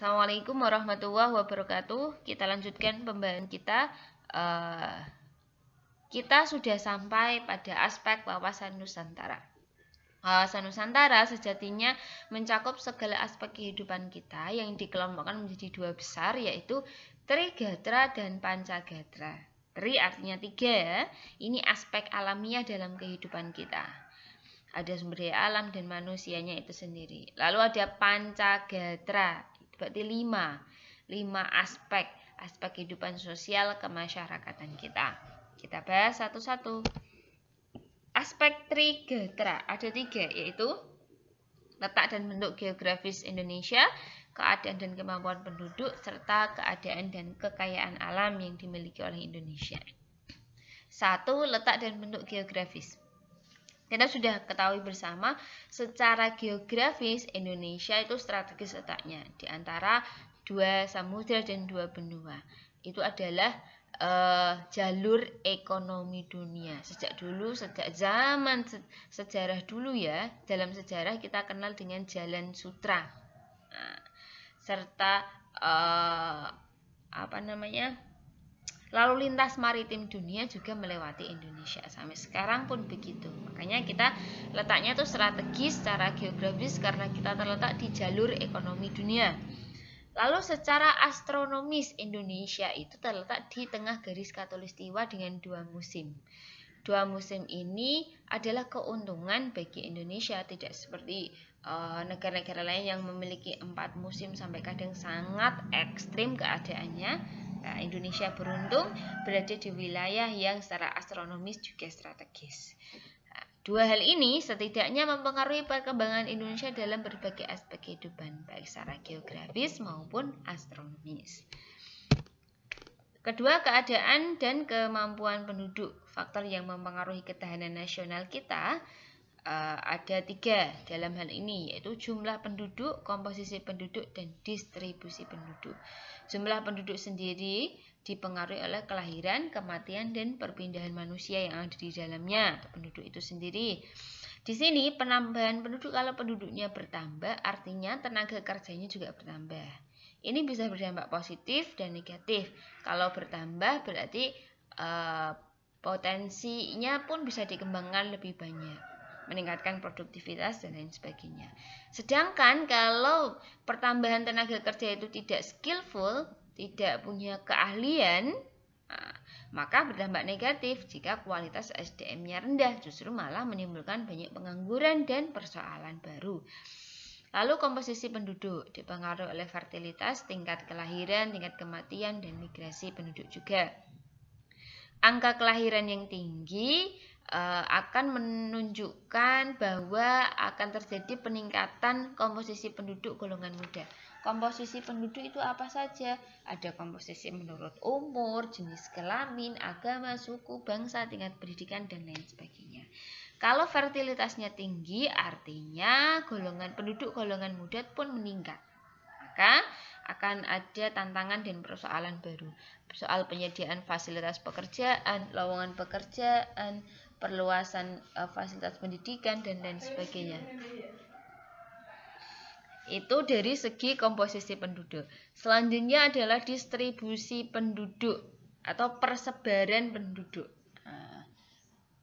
Assalamualaikum warahmatullahi wabarakatuh. Kita lanjutkan pembahasan kita. Kita sudah sampai pada aspek wawasan Nusantara. Wawasan Nusantara sejatinya mencakup segala aspek kehidupan kita yang dikelompokkan menjadi dua besar, yaitu Trigatra dan Pancagatra. Tri artinya tiga ya. Ini aspek alamiah dalam kehidupan kita. Ada sumber daya alam dan manusianya itu sendiri. Lalu ada Pancagatra, berarti lima aspek kehidupan sosial kemasyarakatan kita. Kita bahas satu-satu. Aspek Trigatra ada tiga, yaitu letak dan bentuk geografis Indonesia, keadaan dan kemampuan penduduk, serta keadaan dan kekayaan alam yang dimiliki oleh Indonesia. Satu, letak dan bentuk geografis. Kita sudah ketahui bersama, secara geografis Indonesia itu strategis letaknya di antara dua samudra dan dua benua. Itu adalah jalur ekonomi dunia. Sejak zaman sejarah dulu ya, dalam sejarah kita kenal dengan Jalan Sutra. Serta lalu lintas maritim dunia juga melewati Indonesia. Sampai sekarang pun begitu. Makanya kita letaknya itu strategis secara geografis karena kita terletak di jalur ekonomi dunia. Lalu secara astronomis Indonesia itu terletak di tengah garis khatulistiwa dengan dua musim. Dua musim ini adalah keuntungan bagi Indonesia, tidak seperti negara-negara lain yang memiliki 4 musim sampai kadang sangat ekstrim keadaannya. Nah, Indonesia beruntung berada di wilayah yang secara astronomis juga strategis. Nah, dua hal ini setidaknya mempengaruhi perkembangan Indonesia dalam berbagai aspek kehidupan, baik secara geografis maupun astronomis. Kedua, keadaan dan kemampuan penduduk. Faktor yang mempengaruhi ketahanan nasional kita ada 3 dalam hal ini, yaitu jumlah penduduk, komposisi penduduk, dan distribusi penduduk. Jumlah penduduk sendiri dipengaruhi oleh kelahiran, kematian, dan perpindahan manusia yang ada di dalamnya, atau penduduk itu sendiri. Di sini penambahan penduduk, kalau penduduknya bertambah, artinya tenaga kerjanya juga bertambah. Ini bisa berdampak positif dan negatif. Kalau bertambah berarti potensinya pun bisa dikembangkan lebih banyak, meningkatkan produktivitas dan lain sebagainya. Sedangkan kalau pertambahan tenaga kerja itu tidak skillful, tidak punya keahlian, maka berdampak negatif jika kualitas SDM-nya rendah, justru malah menimbulkan banyak pengangguran dan persoalan baru. Lalu komposisi penduduk dipengaruhi oleh fertilitas, tingkat kelahiran, tingkat kematian, dan migrasi penduduk juga. Angka kelahiran yang tinggi akan menunjukkan bahwa akan terjadi peningkatan komposisi penduduk golongan muda. Komposisi penduduk itu apa saja? Ada komposisi menurut umur, jenis kelamin, agama, suku, bangsa, tingkat pendidikan, dan lain sebagainya. Kalau fertilitasnya tinggi, artinya golongan penduduk golongan muda pun meningkat. Maka akan ada tantangan dan persoalan baru. Soal penyediaan fasilitas pekerjaan, lowongan pekerjaan, perluasan fasilitas pendidikan, dan lain sebagainya. Itu dari segi komposisi penduduk. Selanjutnya adalah distribusi penduduk atau persebaran penduduk.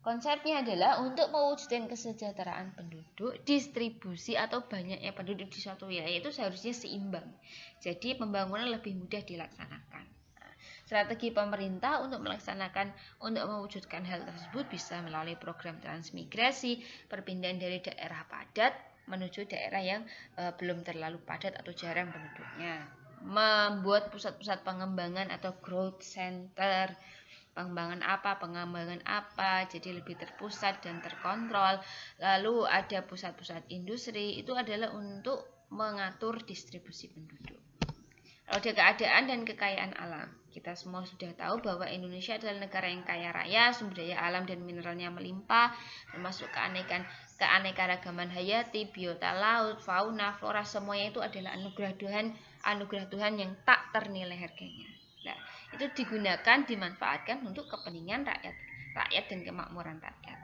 Konsepnya adalah untuk mewujudkan kesejahteraan penduduk, distribusi atau banyaknya penduduk di suatu wilayah itu seharusnya seimbang. Jadi pembangunan lebih mudah dilaksanakan. Strategi pemerintah untuk mewujudkan hal tersebut bisa melalui program transmigrasi, perpindahan dari daerah padat menuju daerah yang belum terlalu padat atau jarang penduduknya, membuat pusat-pusat pengembangan atau growth center. Pengembangan apa, jadi lebih terpusat dan terkontrol. Lalu ada pusat-pusat industri, itu adalah untuk mengatur distribusi penduduk. Lalu ada keadaan dan kekayaan alam. Kita semua sudah tahu bahwa Indonesia adalah negara yang kaya raya, sumber daya alam dan mineralnya melimpah, termasuk keanekaragaman hayati, biota laut, fauna, flora, semuanya itu adalah anugerah Tuhan yang tak ternilai harganya. Nah, itu dimanfaatkan untuk kepentingan rakyat dan kemakmuran rakyat.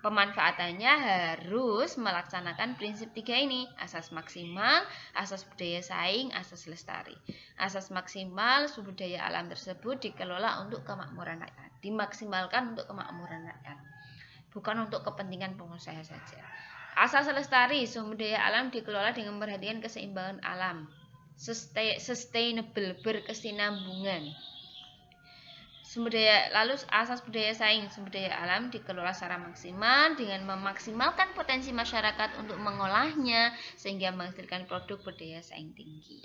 Pemanfaatannya harus melaksanakan prinsip 3 ini: asas maksimal, asas budaya saing, asas lestari. Asas maksimal, sumber daya alam tersebut dikelola untuk kemakmuran rakyat, dimaksimalkan untuk kemakmuran rakyat, bukan untuk kepentingan pengusaha saja. Asas lestari, sumber daya alam dikelola dengan memperhatikan keseimbangan alam, sustainable, berkesinambungan. Lalu asas budaya saing, sumber daya alam dikelola secara maksimal dengan memaksimalkan potensi masyarakat untuk mengolahnya sehingga menghasilkan produk berdaya saing tinggi.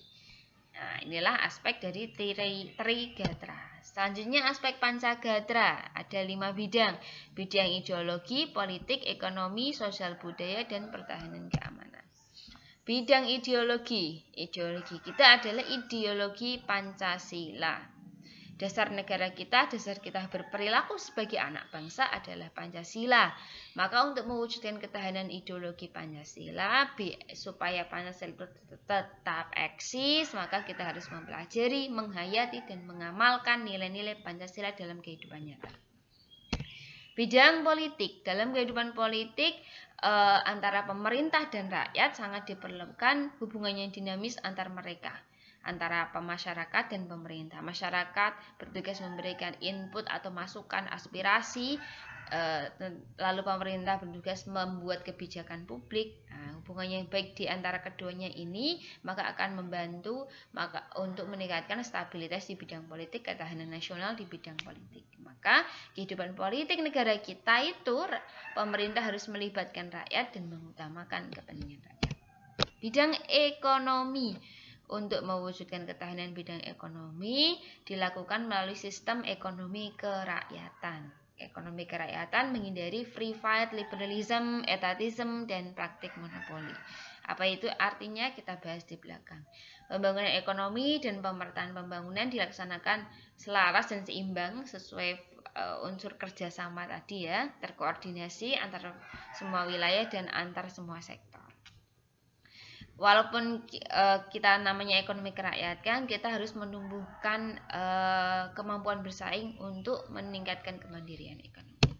Nah, inilah aspek dari Trigatra. Selanjutnya aspek Pancagatra, ada 5 bidang: bidang ideologi, politik, ekonomi, sosial budaya, dan pertahanan keamanan. Bidang ideologi kita adalah ideologi Pancasila. Dasar negara kita, dasar kita berperilaku sebagai anak bangsa adalah Pancasila. Maka untuk mewujudkan ketahanan ideologi Pancasila, supaya Pancasila tetap eksis, maka kita harus mempelajari, menghayati, dan mengamalkan nilai-nilai Pancasila dalam kehidupan nyata. Bidang politik, dalam kehidupan politik antara pemerintah dan rakyat sangat diperlukan hubungan yang dinamis antar mereka, antara masyarakat dan pemerintah. Masyarakat bertugas memberikan input atau masukan aspirasi, lalu pemerintah bertugas membuat kebijakan publik. Hubungan yang baik di antara keduanya ini maka akan membantu untuk meningkatkan stabilitas di bidang politik, ketahanan nasional di bidang politik. Maka kehidupan politik negara kita itu pemerintah harus melibatkan rakyat dan mengutamakan kepentingan rakyat. Bidang ekonomi, untuk mewujudkan ketahanan bidang ekonomi dilakukan melalui sistem ekonomi kerakyatan. Ekonomi kerakyatan menghindari free fight, liberalism, etatisme, dan praktik monopoli. Apa itu artinya kita bahas di belakang. Pembangunan ekonomi dan pemerataan pembangunan dilaksanakan selaras dan seimbang sesuai unsur kerjasama tadi ya, terkoordinasi antar semua wilayah dan antar semua sektor. Walaupun kita namanya ekonomi kerakyatan, kita harus menumbuhkan kemampuan bersaing untuk meningkatkan kemandirian ekonomi.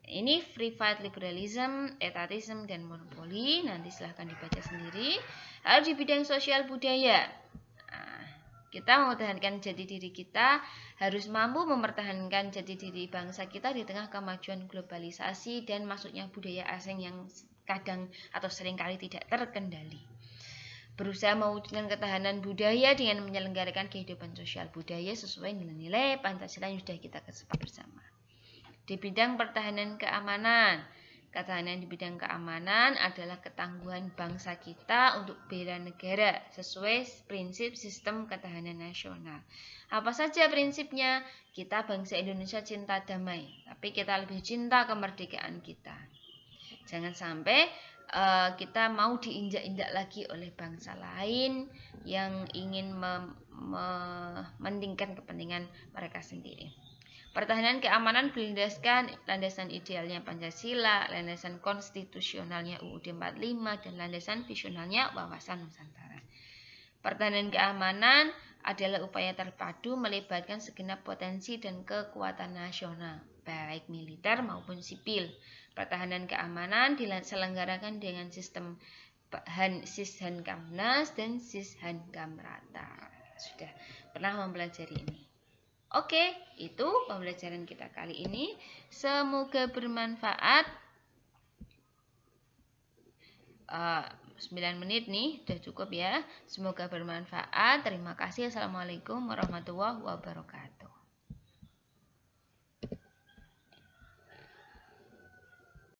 Ini free fight, liberalism, etatisme, dan monopoli. Nanti silahkan dibaca sendiri. Lalu di bidang sosial budaya, kita mempertahankan jati diri kita, harus mampu mempertahankan jati diri bangsa kita di tengah kemajuan globalisasi dan masuknya budaya asing yang kadang atau seringkali tidak terkendali. Berusaha mewujudkan ketahanan budaya dengan menyelenggarakan kehidupan sosial budaya sesuai nilai-nilai Pancasila yang sudah kita kesepakati bersama. Di bidang pertahanan keamanan, ketahanan di bidang keamanan adalah ketangguhan bangsa kita untuk bela negara sesuai prinsip sistem ketahanan nasional. Apa saja prinsipnya? Kita bangsa Indonesia cinta damai, tapi kita lebih cinta kemerdekaan kita. Jangan sampai kita mau diinjak-injak lagi oleh bangsa lain yang ingin mementingkan kepentingan mereka sendiri. Pertahanan keamanan berlandaskan landasan idealnya Pancasila, landasan konstitusionalnya UUD 45, dan landasan visionalnya wawasan Nusantara. Pertahanan keamanan adalah upaya terpadu melibatkan segenap potensi dan kekuatan nasional, baik militer maupun sipil. Pertahanan keamanan diselenggarakan dengan sistem Sishankamnas dan Sishankamrata. Sudah pernah mempelajari ini. Oke, itu pembelajaran kita kali ini. Semoga bermanfaat. 9 menit nih, udah cukup ya. Semoga bermanfaat. Terima kasih. Assalamualaikum warahmatullahi wabarakatuh.